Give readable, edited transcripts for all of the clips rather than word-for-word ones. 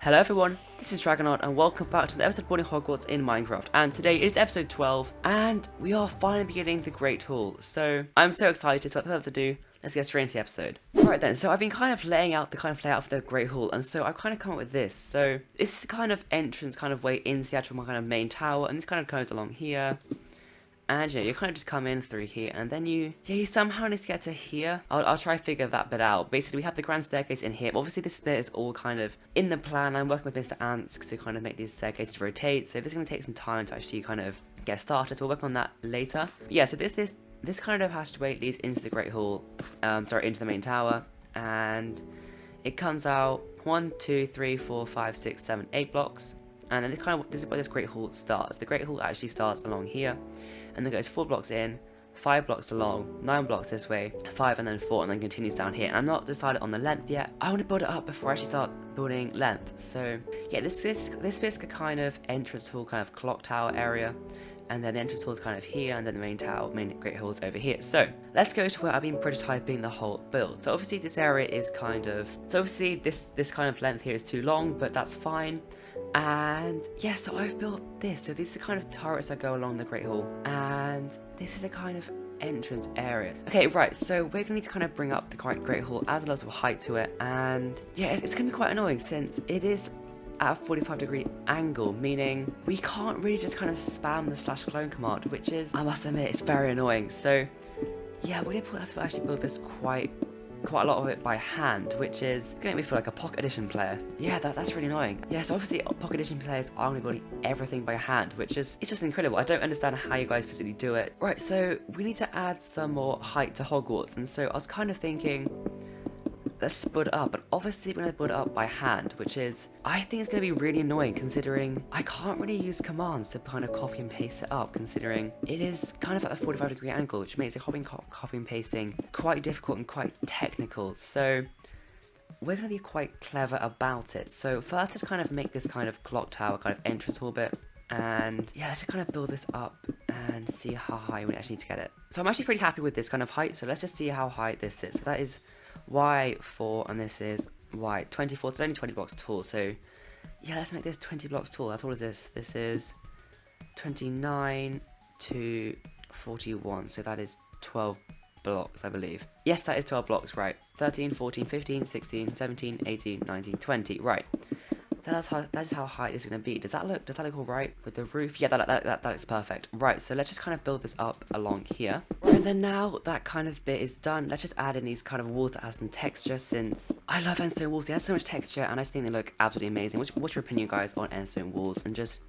Hello everyone, this is Dragonaut and welcome back to the episode Boarding Hogwarts in Minecraft, and today is episode 12 and we are finally beginning the Great Hall. So I'm so excited, so without further ado, let's get straight into the episode. Right then, so I've been kind of laying out the kind of layout for the Great Hall, and so I've kind of come up with this. So this is the kind of entrance kind of way into the actual kind of main tower, and this kind of goes along here. And you kind of just come in through here, and then you somehow need to get to here. I'll try to figure that bit out. Basically, we have the grand staircase in here. But obviously, this bit is all kind of in the plan. I'm working with Mr. Ants to kind of make these staircases rotate. So this is going to take some time to actually kind of get started. So we'll work on that later. But yeah, so this kind of passageway leads into the Great Hall. Into the main tower, and it comes out 1, 2, 3, 4, 5, 6, 7, 8 blocks. And then this is where this Great Hall starts. The Great Hall actually starts along here. And then goes 4 blocks in, 5 blocks along, 9 blocks this way, 5 and then 4, and then continues down here. And I'm not decided on the length yet. I want to build it up before I actually start building length. So yeah, this bit's a kind of entrance hall, kind of clock tower area. And then the entrance hall is kind of here, and then the main Great Hall is over here. So let's go to where I've been prototyping the whole build. So obviously this area is kind of, this kind of length here is too long, but that's fine. And yeah, so I've built this. So these are the kind of turrets that go along the Great Hall, and this is a kind of entrance area. Okay, right, so we're gonna need to kind of bring up the Great Hall, add a lot of height to it, and yeah, it's gonna be quite annoying since it is at a 45-degree angle, meaning we can't really just kind of spam the /clone command, which is, I must admit, it's very annoying. So yeah, we're gonna have to actually build this quite a lot of it by hand, which is going to make me feel like a Pocket Edition player. Yeah, that's really annoying. Yeah, so obviously Pocket Edition players are going to be building everything by hand, which is, it's just incredible. I don't understand how you guys physically do it. Right, so we need to add some more height to Hogwarts, and so I was kind of thinking, let's just build it up, but obviously we're going to build it up by hand, which is, I think it's going to be really annoying considering I can't really use commands to kind of copy and paste it up, considering it is kind of at a 45-degree angle, which makes it copy and pasting quite difficult and quite technical. So we're going to be quite clever about it. So first, let's kind of make this kind of clock tower kind of entrance hall bit, and yeah, let's just kind of build this up and see how high we actually need to get it. So I'm actually pretty happy with this kind of height, so let's just see how high this is. So that is Y4, and this is Y24. It's only 20 blocks tall, so yeah, let's make this 20 blocks tall. That's all of this. This is 29 to 41, so that is 12 blocks, I believe. Yes, that is 12 blocks, right. 13, 14, 15, 16, 17, 18, 19, 20, right. That is how high this is going to be. Does that look alright with the roof? Yeah, that looks perfect. Right, so let's just kind of build this up along here. And then now that kind of bit is done, let's just add in these kind of walls that have some texture, since I love endstone walls. They have so much texture, and I just think they look absolutely amazing. What's your opinion, guys, on endstone walls? And just,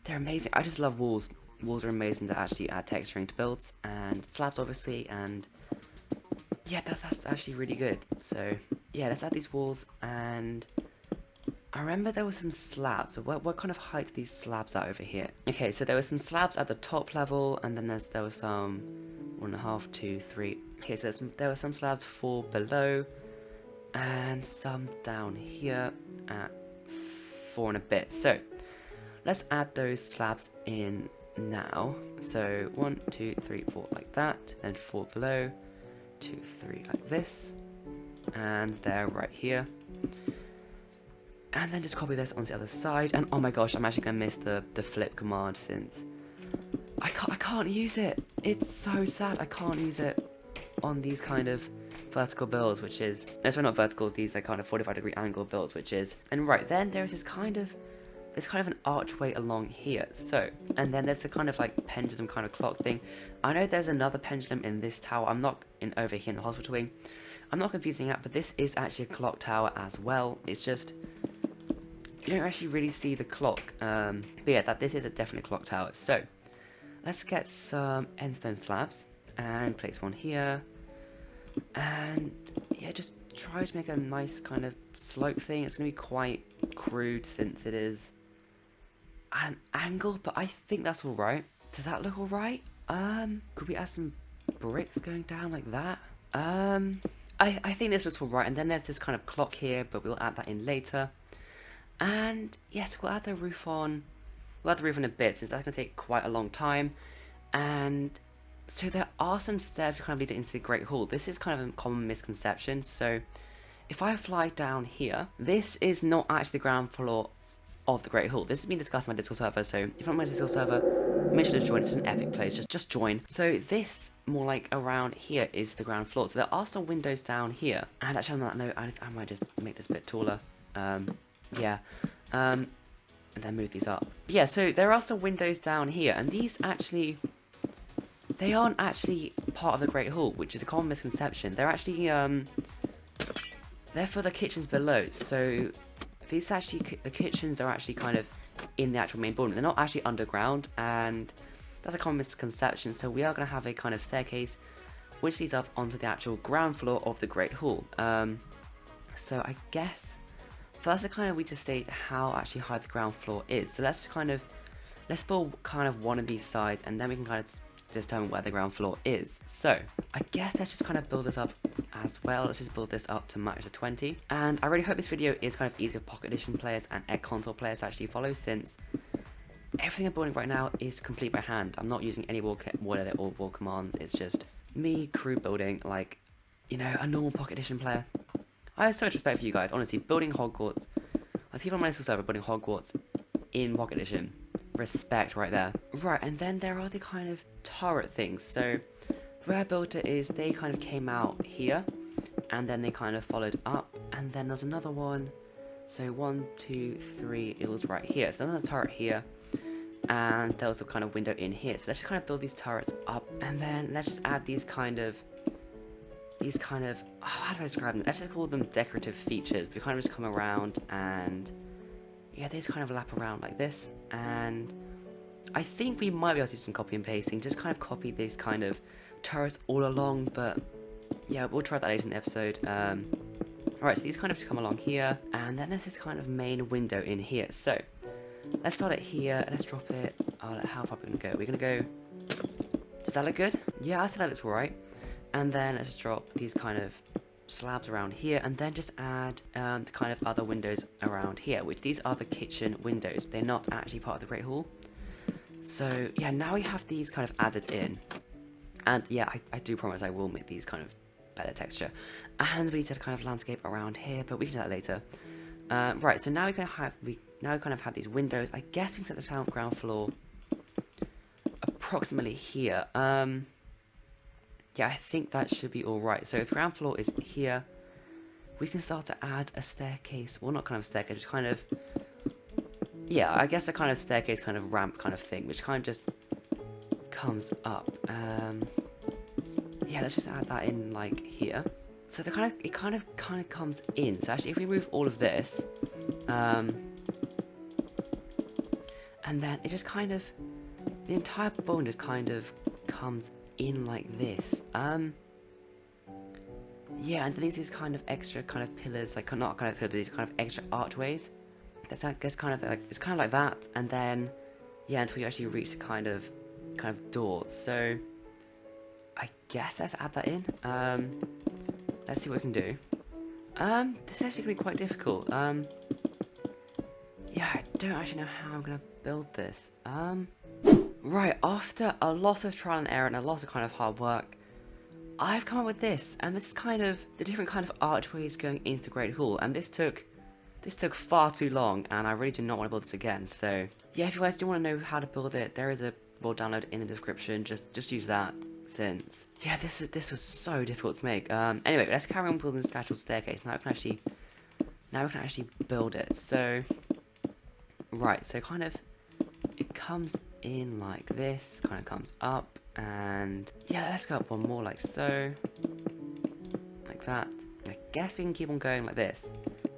they're amazing. I just love walls. Walls are amazing to actually add texturing to builds, and slabs, obviously, and yeah, that's actually really good. So yeah, let's add these walls, and I remember there were some slabs. So what kind of height are these slabs at over here? Okay, so there were some slabs at the top level, and then there was some 1.5, 2, 3. Okay, so there were some slabs 4 below, and some down here at 4 and a bit. So let's add those slabs in now. So 1, 2, 3, 4 like that, then 4 below, 2, 3 like this, and they're right here. And then just copy this onto the other side. And oh my gosh, I'm actually going to miss the flip command, since I can't use it. It's so sad. I can't use it on these kind of vertical builds, which is, no, sorry, not vertical, these are kind of 45-degree angle builds, which is, and right then there's this kind of an archway along here. So, and then there's the kind of like pendulum kind of clock thing. I know there's another pendulum in this tower. I'm not over here in the hospital wing. I'm not confusing that, but this is actually a clock tower as well. It's just, you don't actually really see the clock, but yeah, this is a definite clock tower. So let's get some endstone slabs and place one here, and yeah, just try to make a nice kind of slope thing. It's gonna be quite crude since it is at an angle, but I think that's all right. Does that look all right? Could we add some bricks going down like that? I think this looks all right. And then there's this kind of clock here, but we'll add that in later. And yes, we'll add the roof on. We'll add the roof in a bit, since that's going to take quite a long time. And so there are some stairs kind of leading into the Great Hall. This is kind of a common misconception. So if I fly down here, this is not actually the ground floor of the Great Hall. This has been discussed on my Discord server, so if you're on my Discord server, make sure to join. It's an epic place, just join. So this, more like around here, is the ground floor. So there are some windows down here. And actually on that note, I might just make this a bit taller. Yeah. And then move these up. But yeah, so there are some windows down here, and these actually, they aren't actually part of the Great Hall, which is a common misconception. They're actually, they're for the kitchens below. So these actually, the kitchens are actually kind of in the actual main building. They're not actually underground, and that's a common misconception. So we are going to have a kind of staircase which leads up onto the actual ground floor of the Great Hall. So I guess first I kind of need to state how actually high the ground floor is. So let's build kind of one of these sides, and then we can kind of determine where the ground floor is. So I guess let's just kind of build this up as well. Let's just build this up to match the 20. And I really hope this video is kind of easy for Pocket Edition players and Egg Console players to actually follow, since everything I'm building right now is complete by hand. I'm not using any wall edit or wall commands. It's just me crew building like, you know, a normal Pocket Edition player. I have so much respect for you guys, honestly. Building Hogwarts, like people on my Discord server building Hogwarts in Pocket Edition. Respect right there. Right, and then there are the kind of turret things. So the way I built it is they kind of came out here, and then they kind of followed up, and then there's another one. So 1, 2, 3, it was right here. So there's another turret here, and there was a kind of window in here. So let's just kind of build these turrets up, and then let's just add these kind of, oh, how do I describe them? Let's just call them decorative features. We kind of just come around, and yeah, they just kind of lap around like this. And I think we might be able to do some copy and pasting, just kind of copy these kind of turrets all along, but yeah, we'll try that later in the episode. Alright, so these kind of just come along here, and then there's this kind of main window in here. So let's start it here, let's drop it. Oh, how far are we going to go? We're going to go, does that look good? Yeah, I say that looks alright. And then let's drop these kind of slabs around here, and then just add the kind of other windows around here, which these are the kitchen windows. They're not actually part of the Great Hall. So yeah, now we have these kind of added in, and yeah, I do promise I will make these kind of better texture. And we need to kind of landscape around here, but we can do that later. Right, so now we kind of have these windows. I guess we can set the ground floor approximately here. Yeah, I think that should be alright. So if the ground floor is here, we can start to add a staircase. Well, not kind of a staircase, just kind of, yeah, I guess a kind of staircase, kind of ramp kind of thing, which kind of just comes up. Yeah, let's just add that in like here. So it kind of comes in. So actually, if we remove all of this, and then it just kind of, the entire bone just kind of comes in like this. Yeah, and then these kind of extra kind of pillars, like not kind of pillars, but these kind of extra archways. That's I guess kind of like, it's kind of like that, and then yeah, until you actually reach the kind of doors. So I guess let's add that in. Let's see what we can do. This is actually gonna be quite difficult. Yeah, I don't actually know how I'm gonna build this. Right, after a lot of trial and error and a lot of kind of hard work, I've come up with this, and this is kind of the different kind of archways going into the Great Hall, and this took far too long, and I really do not want to build this again. So yeah, if you guys do want to know how to build it, there is a build download in the description. Just use that, since yeah, this was so difficult to make. Anyway, let's carry on building this actual staircase. Now we can actually build it. So right, so kind of it comes in like this, kind of comes up, and yeah, let's go up one more like so, like that. I guess we can keep on going like this.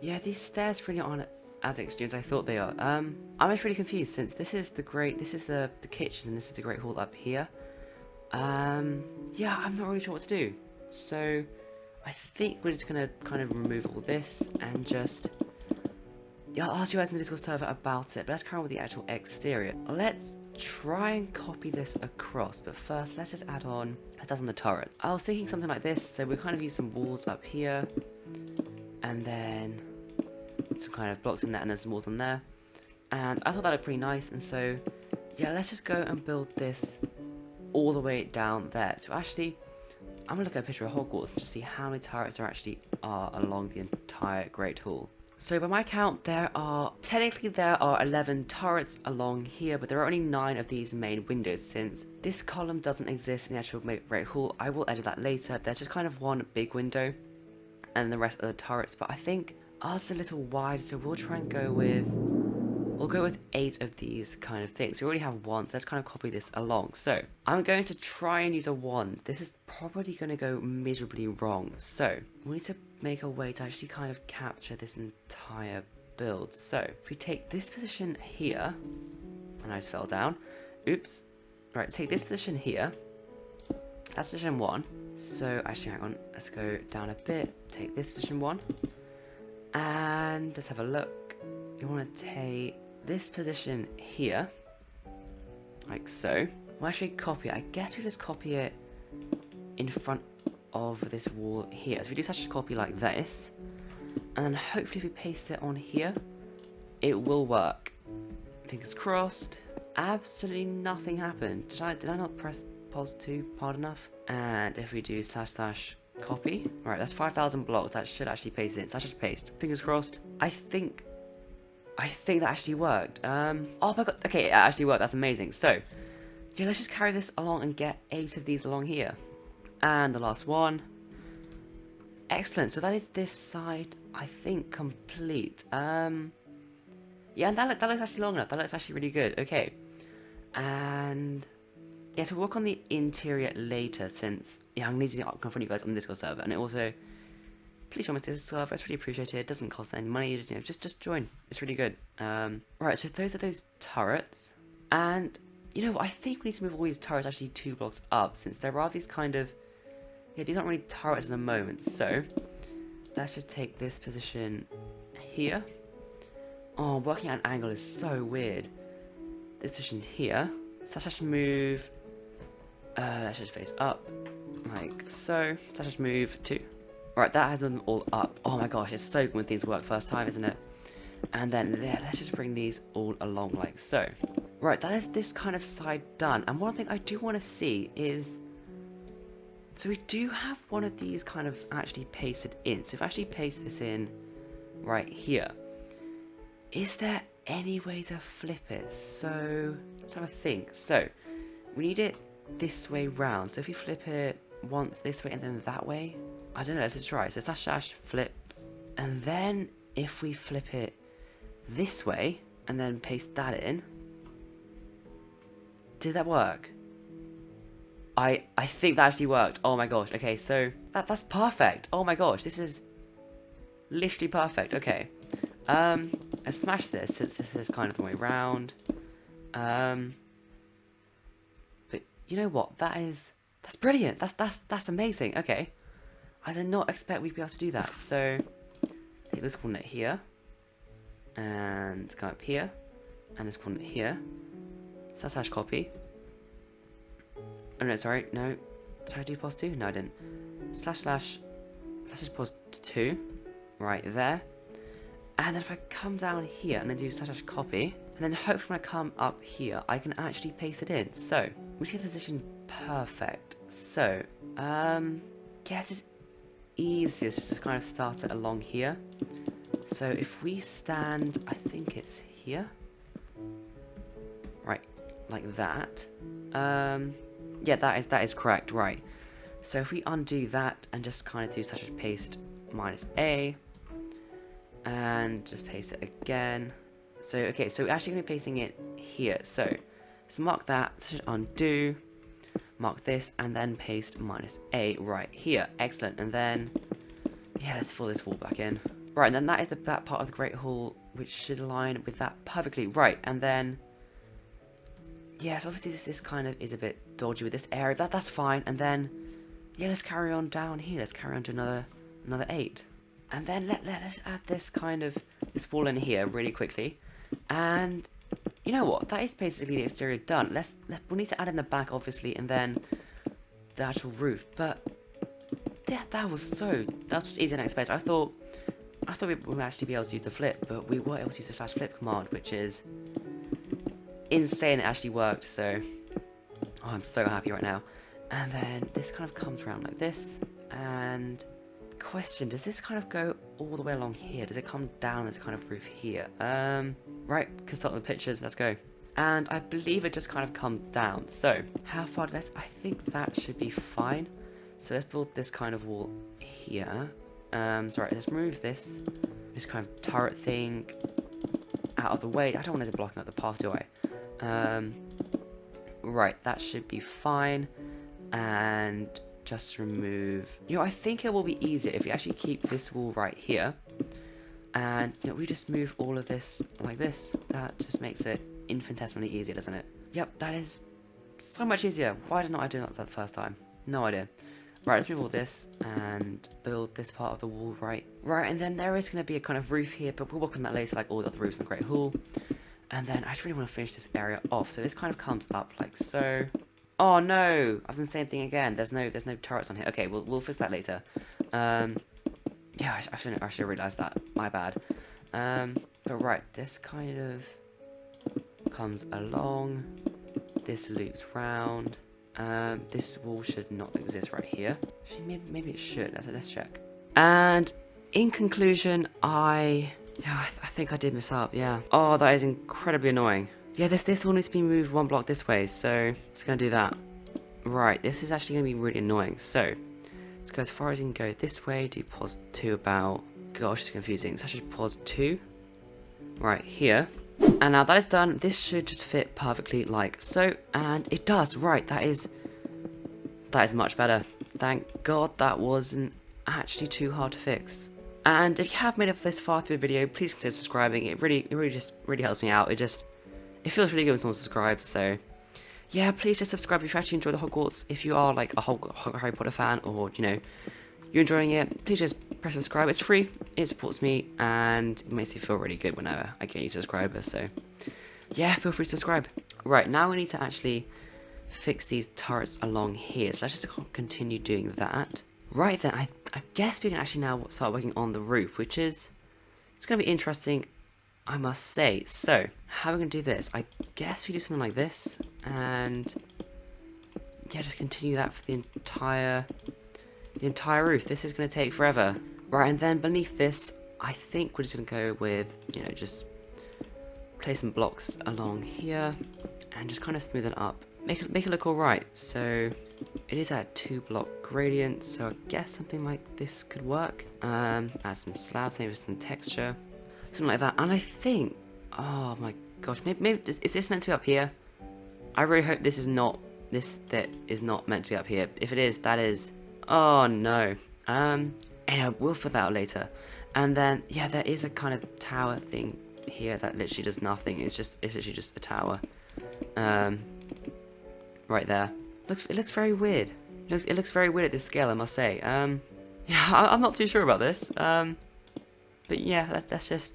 Yeah, these stairs really aren't as extreme as I thought they are. I'm just really confused, since this is the kitchens, and this is the Great Hall up here. Yeah, I'm not really sure what to do. So I think we're just gonna kind of remove all this and just, yeah, I'll ask you guys in the Discord server about it, but let's carry on with the actual exterior. Let's try and copy this across, but first let's just add on the turret. I was thinking something like this, so we kind of use some walls up here, and then some kind of blocks in there, and then some walls on there, and I thought that looked pretty nice. And so yeah, let's just go and build this all the way down there. So actually, I'm gonna look at a picture of Hogwarts to see how many turrets there actually are along the entire Great Hall. So by my count, technically there are 11 turrets along here, but there are only 9 of these main windows. Since this column doesn't exist in the actual Great Hall, I will edit that later. There's just kind of one big window and the rest of the turrets, but I think ours is a little wide, so we'll try and go with 8 of these kind of things. We already have one, so let's kind of copy this along. So I'm going to try and use a wand. This is probably going to go miserably wrong. So we need to make a way to actually kind of capture this entire build. So if we take this position here, and I just fell down. Oops. Right, take this position here. That's position 1. So actually, hang on. Let's go down a bit. Take this position 1. And let's have a look. You want to take this position here, like so. We'll actually copy it. I guess we just copy it in front of this wall here. So we do such a copy like this, and then hopefully if we paste it on here, it will work. Fingers crossed. Absolutely nothing happened. Did I not press pos 2 hard enough? And if we do / copy, right, that's 5,000 blocks. That should actually paste it in. / paste. Fingers crossed. I think that actually worked. Oh my god. Okay, it actually worked. That's amazing. So, yeah, let's just carry this along and get 8 of these along here. And the last one. Excellent. So that is this side, I think, complete. Yeah, and that looks actually long enough. That looks actually really good. Okay. And yeah, so we'll work on the interior later, since yeah, I'm going to confront you guys on the Discord server, and it also, please join my Discord server. It's really appreciated. It doesn't cost any money. You know, just join. It's really good. Right. So those are those turrets, and you know what? I think we need to move all these turrets actually 2 blocks up, since there are these kind of these aren't really turrets at the moment. So let's just take this position here. Oh, working at an angle is so weird. This position here. So let's just move. Let's just face up, like so. So let's just move 2. Right, that has them all up. Oh my gosh, it's so good when things work first time, isn't it? And then yeah, let's just bring these all along like so. Right, that is this kind of side done. And one thing I do want to see is, so we do have one of these kind of actually pasted in. So if I actually paste this in right here, is there any way to flip it? So let's have a think. So we need it this way round. So if we flip it once this way and then that way, I don't know, let's just try. So / flip, and then if we flip it this way and then paste that in, did that work? I think that actually worked. Oh my gosh. Okay, so that's perfect. Oh my gosh, this is literally perfect. Okay. Let's smash this, since this is kind of the way round. But you know what? That's brilliant. That's amazing. Okay. I did not expect we'd be able to do that. So take this coordinate here, and go up here, and this coordinate here. / copy. Oh no, sorry, no. Did I do pos 2? No, I didn't. / let's just pos 2 right there. And then if I come down here and then do / copy, and then hopefully when I come up here, I can actually paste it in. So we get the position perfect. So yeah, it's easiest just to kind of start it along here. So if we stand, I think it's here, right, like that. Yeah, that is correct, right. So if we undo that and just kind of do / paste -a, and just paste it again. So okay, so we're actually going to be pasting it here. So let's mark that, undo, mark this, and then paste -a right here. Excellent. And then yeah, let's fill this wall back in. Right, and then that is that part of the Great Hall, which should align with that perfectly. Right, and then yeah, so obviously this kind of is a bit dodgy with this area. That's fine. And then yeah, let's carry on down here. Let's carry on to another 8. And then let's add this kind of this wall in here really quickly. And you know what? That is basically the exterior done. We'll need to add in the back, obviously, and then the actual roof. But yeah, that was easier than I expected. I thought we would actually be able to use the flip, but we were able to use the /flip command, which is insane. It actually worked. So I'm so happy right now. And then this kind of comes around like this. And question, does this kind of go all the way along here? Does it come down this kind of roof here? Right, can start with the pictures, let's go. And I believe it just kind of comes down. So, how far did I think that should be fine. So let's build this kind of wall here. Sorry, let's move this kind of turret thing out of the way. I don't want it to block up the path, do I? Right, that should be fine. And just remove... You know, I think it will be easier if we actually keep this wall right here. And, you know, we just move all of this like this. That just makes it infinitesimally easier, doesn't it? Yep, that is so much easier. Why did not I do that the first time? No idea. Right, let's move all this and build this part of the wall right. Right, and then there is going to be a kind of roof here, but we'll work on that later, like all the other roofs in the Great Hall. And then I just really want to finish this area off. So this kind of comes up like so. Oh no! I've done the same thing again. There's no turrets on here. Okay, we'll fix that later. Yeah, I should have realised that. My bad. But right, this kind of comes along. This loops round. This wall should not exist right here. Actually, maybe it should. Let's check. And in conclusion, I think I did mess up. Yeah. Oh, that is incredibly annoying. Yeah, this all needs to be moved one block this way. So just gonna do that. Right. This is actually gonna be really annoying. So let's go as far as you can go this way. Do pos 2 about. Gosh, it's confusing. So I should pos 2. Right here. And now that is done, this should just fit perfectly like so, and it does. Right, that is much better. Thank God that wasn't actually too hard to fix. And if you have made it this far through the video, please consider subscribing. It really helps me out. It feels really good when someone subscribes. So yeah, please just subscribe if you actually enjoy the Hogwarts. If you are like a Harry Potter fan, or you know, you're enjoying it, please just press subscribe. It's free, it supports me, and it makes me feel really good whenever I get new subscribers. So yeah, feel free to subscribe. Right, now we need to actually fix these turrets along here. So let's just continue doing that. Right then, I guess we can actually now start working on the roof, which is, it's going to be interesting, I must say. So how are we going to do this? I guess we do something like this, and yeah, just continue that for the entire roof. This is going to take forever. Right, and then beneath this, I think we're just going to go with, you know, just place some blocks along here and just kind of smooth it up. Make it look alright. So it is at 2-block gradient, so I guess something like this could work. Add some slabs, maybe some texture, something like that. And I think, oh my gosh, maybe is this meant to be up here? I really hope this is not meant to be up here. If it is, that is, oh no. Anyway, we'll figure that out later. And then yeah, there is a kind of tower thing here that literally does nothing. It's literally just a tower. Right there. It looks very weird. It looks very weird at this scale, I must say. Yeah, I'm not too sure about this. But yeah, let's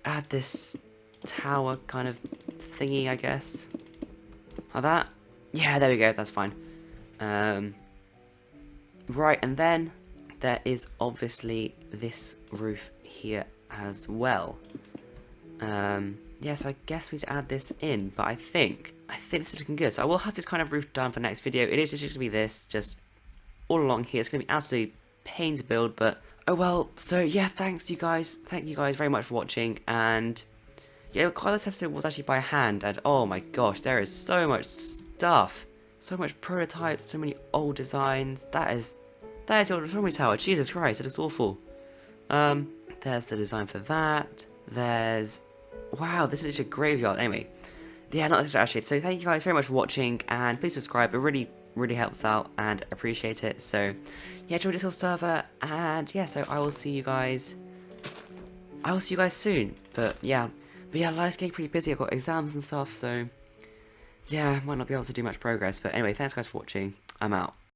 add this tower kind of thingy, I guess. Like that. Yeah, there we go. That's fine. Right, and then there is obviously this roof here as well. Yeah, so I guess we need to add this in, but I think this is looking good. So I will have this kind of roof done for next video. It is just going to be this, just all along here. It's going to be absolutely pain to build, but oh well. So yeah, thank you guys very much for watching, and yeah, quite this episode was actually by hand, and oh my gosh, there is so much stuff, so much prototypes, so many old designs. That is your Stormy Tower. Jesus Christ, it looks awful. There's the design for that. There's, wow, this is a graveyard. Anyway, yeah, not this actually. So thank you guys very much for watching, and please subscribe. It really helps out, and appreciate it. So yeah, enjoy this little server, and yeah, so I will see you guys soon. But yeah, life's getting pretty busy. I've got exams and stuff, so yeah, might not be able to do much progress. But anyway, thanks guys for watching. I'm out.